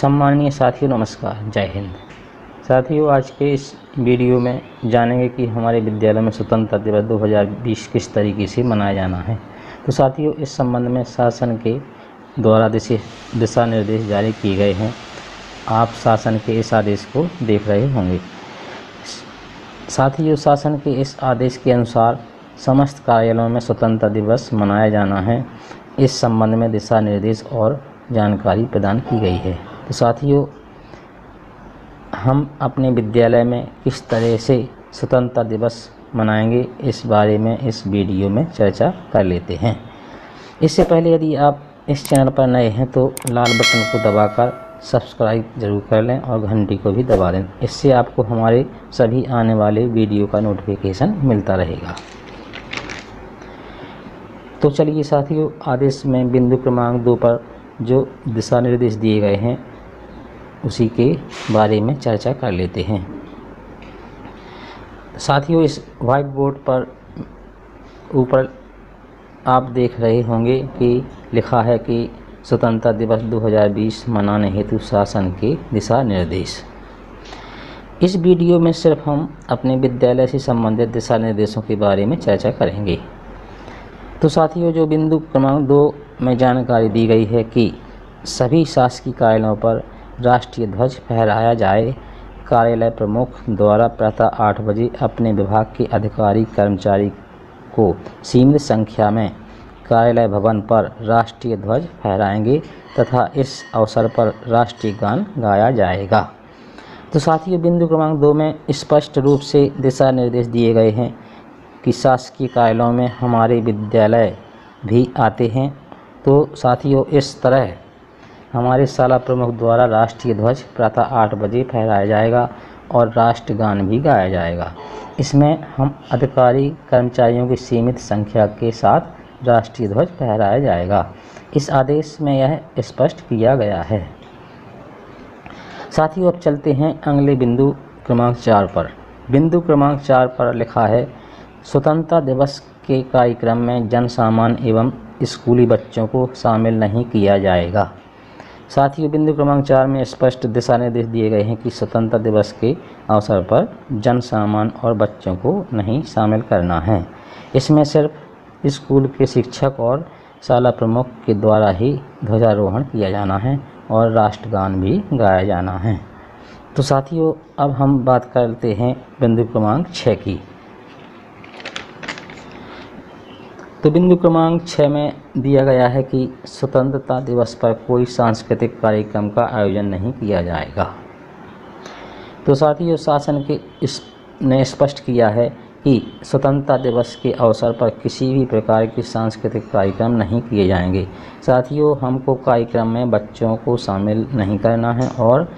सम्माननीय साथियों, नमस्कार, जय हिंद। साथियों, आज के इस वीडियो में जानेंगे कि हमारे विद्यालय में स्वतंत्रता दिवस 2020 किस तरीके से मनाया जाना है। तो साथियों, इस संबंध में शासन के द्वारा दिशा निर्देश जारी किए गए हैं। आप शासन के इस आदेश को देख रहे होंगे। साथियों, शासन के इस आदेश के अनुसार समस्त कार्यालयों में स्वतंत्रता दिवस मनाया जाना है। इस संबंध में दिशा निर्देश और जानकारी प्रदान की गई है। तो साथियों, हम अपने विद्यालय में किस तरह से स्वतंत्रता दिवस मनाएंगे, इस बारे में इस वीडियो में चर्चा कर लेते हैं। इससे पहले यदि आप इस चैनल पर नए हैं तो लाल बटन को दबाकर सब्सक्राइब जरूर कर लें और घंटी को भी दबा दें। इससे आपको हमारे सभी आने वाले वीडियो का नोटिफिकेशन मिलता रहेगा। तो चलिए साथियों, आदेश में बिंदु क्रमांक 2 पर जो दिशा निर्देश दिए गए हैं उसी के बारे में चर्चा कर लेते हैं। साथियों, इस व्हाइट बोर्ड पर ऊपर आप देख रहे होंगे कि लिखा है कि स्वतंत्रता दिवस 2020 मनाने हेतु शासन के दिशा निर्देश। इस वीडियो में सिर्फ हम अपने विद्यालय से संबंधित दिशा निर्देशों के बारे में चर्चा करेंगे। तो साथियों, जो बिंदु क्रमांक 2 में जानकारी दी गई है कि सभी शासकीय कार्यालयों पर राष्ट्रीय ध्वज फहराया जाए। कार्यालय प्रमुख द्वारा प्रातः 8 बजे अपने विभाग के अधिकारी कर्मचारी को सीमित संख्या में कार्यालय भवन पर राष्ट्रीय ध्वज फहराएंगे तथा इस अवसर पर राष्ट्रीय गान गाया जाएगा। तो साथियों, बिंदु क्रमांक 2 में स्पष्ट रूप से दिशा निर्देश दिए गए हैं कि शासकीय कार्यालयों में हमारे विद्यालय भी आते हैं। तो साथियों, इस तरह हमारे शाला प्रमुख द्वारा राष्ट्रीय ध्वज प्रातः 8 बजे फहराया जाएगा और राष्ट्रगान भी गाया जाएगा। इसमें हम अधिकारी कर्मचारियों की सीमित संख्या के साथ राष्ट्रीय ध्वज फहराया जाएगा। इस आदेश में यह स्पष्ट किया गया है। साथियों, अब चलते हैं अगले बिंदु क्रमांक 4 पर। बिंदु क्रमांक 4 पर लिखा है, स्वतंत्रता दिवस के कार्यक्रम में जन सामान्य एवं स्कूली बच्चों को शामिल नहीं किया जाएगा। साथियों, बिंदु क्रमांक 4 में स्पष्ट दिशा निर्देश दिए गए हैं कि स्वतंत्रता दिवस के अवसर पर जन सामान्य और बच्चों को नहीं शामिल करना है। इसमें सिर्फ स्कूल के शिक्षक और शाला प्रमुख के द्वारा ही ध्वजारोहण किया जाना है और राष्ट्रगान भी गाया जाना है। तो साथियों, अब हम बात करते हैं बिंदु क्रमांक 6 की। तो बिंदु क्रमांक 6 में दिया गया है कि स्वतंत्रता दिवस पर कोई सांस्कृतिक कार्यक्रम का आयोजन नहीं किया जाएगा। तो साथियों, शासन के ने स्पष्ट किया है कि स्वतंत्रता दिवस के अवसर पर किसी भी प्रकार के सांस्कृतिक कार्यक्रम नहीं किए जाएंगे। साथियों, हमको कार्यक्रम में बच्चों को शामिल नहीं करना है और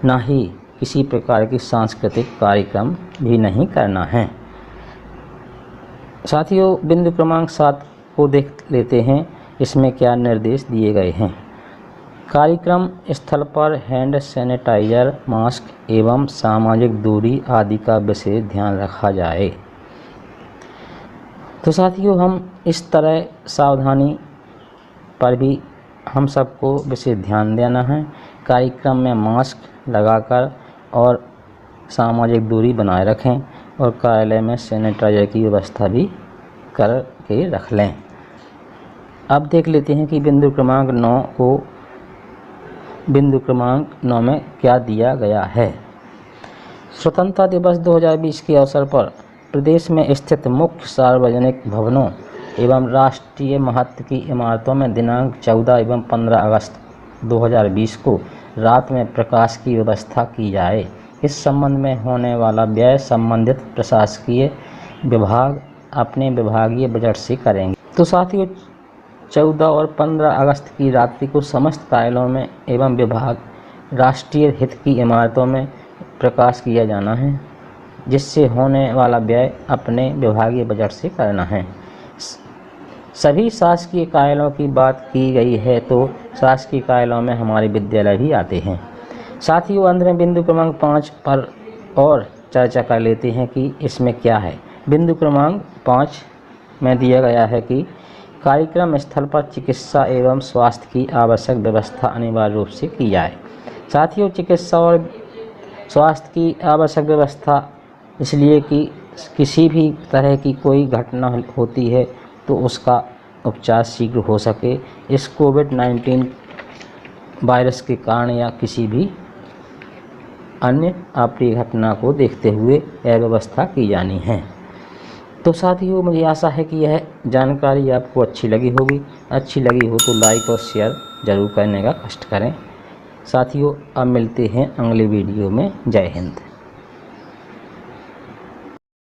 ना ही किसी प्रकार की सांस्कृतिक कार्यक्रम भी नहीं करना है। साथियों, बिंदु क्रमांक 7 को देख लेते हैं, इसमें क्या निर्देश दिए गए हैं। कार्यक्रम स्थल पर हैंड सैनिटाइजर, मास्क एवं सामाजिक दूरी आदि का विशेष ध्यान रखा जाए। तो साथियों, हम इस तरह सावधानी पर भी हम सबको विशेष ध्यान देना है। कार्यक्रम में मास्क लगाकर और सामाजिक दूरी बनाए रखें और कार्यालय में सैनिटाइजर की व्यवस्था भी करके रख लें। अब देख लेते हैं कि बिंदु क्रमांक 9 में क्या दिया गया है। स्वतंत्रता दिवस 2020 के अवसर पर प्रदेश में स्थित मुख्य सार्वजनिक भवनों एवं राष्ट्रीय महत्व की इमारतों में दिनांक 14 एवं 15 अगस्त 2020 को रात में प्रकाश की व्यवस्था की जाए। इस संबंध में होने वाला व्यय संबंधित प्रशासकीय विभाग अपने विभागीय बजट से करेंगे। तो साथियों, 14 और 15 अगस्त की रात्रि को समस्त कार्यालयों में एवं विभाग राष्ट्रीय हित की इमारतों में प्रकाश किया जाना है, जिससे होने वाला व्यय अपने विभागीय बजट से करना है। सभी शासकीय कार्यालयों की बात की गई है, तो शासकीय कार्यालयों में हमारे विद्यालय भी आते हैं। साथियों, अंत में बिंदु क्रमांक 5 पर और चर्चा कर लेते हैं कि इसमें क्या है। बिंदु क्रमांक 5 में दिया गया है कि कार्यक्रम स्थल पर चिकित्सा एवं स्वास्थ्य की आवश्यक व्यवस्था अनिवार्य रूप से की जाए। साथियों, चिकित्सा और स्वास्थ्य की आवश्यक व्यवस्था इसलिए कि किसी भी तरह की कोई घटना होती है तो उसका उपचार शीघ्र हो सके। इस कोविड-19 वायरस के कारण या किसी भी अन्य अप्रिय घटना को देखते हुए यह व्यवस्था की जानी है। तो साथियों, मुझे आशा है कि यह जानकारी आपको अच्छी लगी होगी। अच्छी लगी हो तो लाइक और शेयर ज़रूर करने का कष्ट करें। साथियों, अब मिलते हैं अगले वीडियो में। जय हिंद।